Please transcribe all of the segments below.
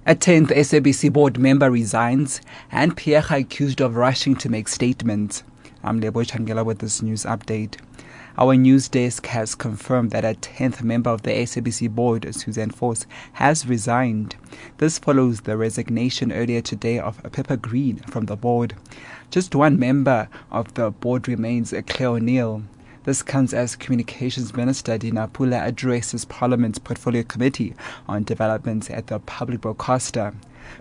A 10th SABC board member resigns and Piega accused of rushing to make statements. I'm Lebo Changela with this news update. Our news desk has confirmed that a 10th member of the SABC board, Suzanne Force, has resigned. This follows the resignation earlier today of Pippa Green from the board. Just one member of the board remains, Claire O'Neill. This comes as Communications Minister Dina Pula addresses Parliament's Portfolio Committee on developments at the public broadcaster.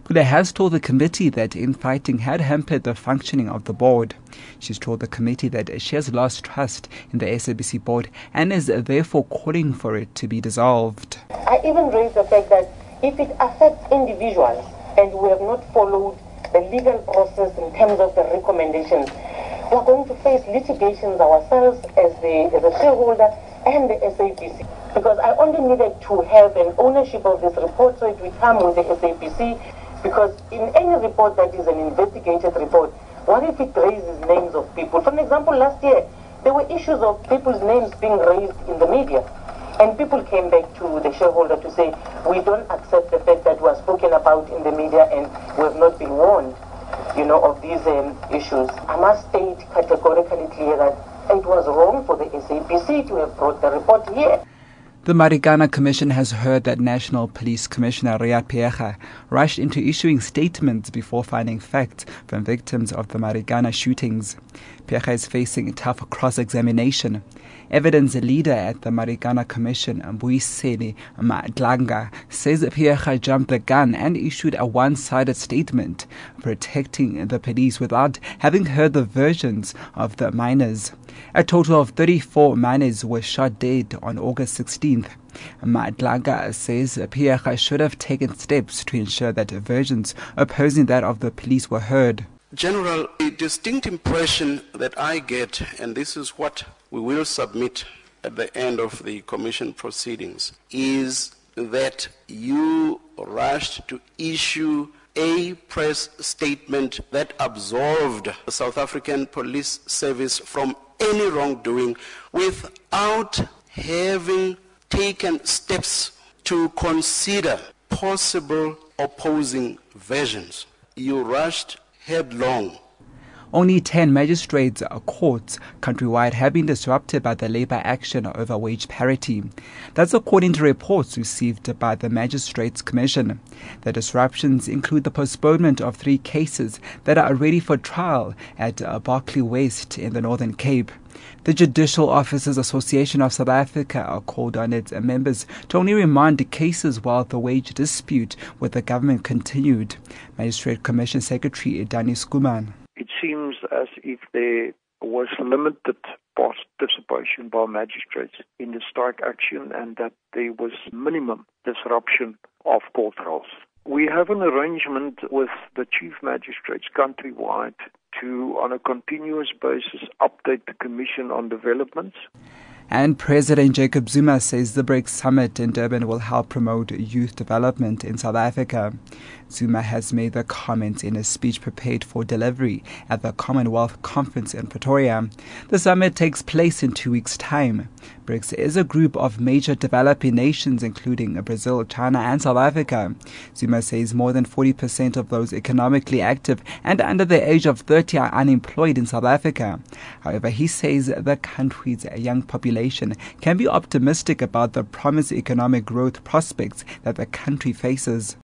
Pula has told the committee that infighting had hampered the functioning of the board. She's told the committee that she has lost trust in the SABC board and is therefore calling for it to be dissolved. I even raised the fact that if it affects individuals and we have not followed the legal process in terms of the recommendations, we are going to face litigations ourselves as the shareholder and the SABC. Because I only needed to have an ownership of this report so it will come with the SABC. Because in any report that is an investigated report, what if it raises names of people? For example, last year, there were issues of people's names being raised in the media. And people came back to the shareholder to say, we don't accept the fact that we are spoken about in the media and we have not been warned, of these issues. I must state categorically clear that it was wrong for the SABC to have brought the report here. The Marikana Commission has heard that National Police Commissioner Piega rushed into issuing statements before finding facts from victims of the Marikana shootings. Piega is facing tough cross-examination. Evidence leader at the Marikana Commission, Mbuyiseni Madlanga, says Piega jumped the gun and issued a one-sided statement protecting the police without having heard the versions of the miners. A total of 34 miners were shot dead on August 16th. Madlanga says Piega should have taken steps to ensure that versions opposing that of the police were heard. General, a distinct impression that I get, and this is what we will submit at the end of the commission proceedings, is that you rushed to issue a press statement that absolved the South African Police Service from any wrongdoing without having taken steps to consider possible opposing versions. You rushed headlong. Only 10 magistrates' courts countrywide have been disrupted by the labour action over wage parity. That's according to reports received by the Magistrates' Commission. The disruptions include the postponement of 3 cases that are ready for trial at Berkeley West in the Northern Cape. The Judicial Officers Association of South Africa called on its members to only remand the cases while the wage dispute with the government continued. Magistrate Commission Secretary Danny Skuman. It seems as if there was limited participation by magistrates in the strike action and that there was minimum disruption of court rolls. We have an arrangement with the chief magistrates countrywide to, on a continuous basis, update the Commission on developments. And President Jacob Zuma says the BRICS summit in Durban will help promote youth development in South Africa. Zuma has made the comments in a speech prepared for delivery at the Commonwealth Conference in Pretoria. The summit takes place in 2 weeks' time. BRICS is a group of major developing nations including Brazil, China and South Africa. Zuma says more than 40% of those economically active and under the age of 30 are unemployed in South Africa. However, he says the country's young population can be optimistic about the promising economic growth prospects that the country faces.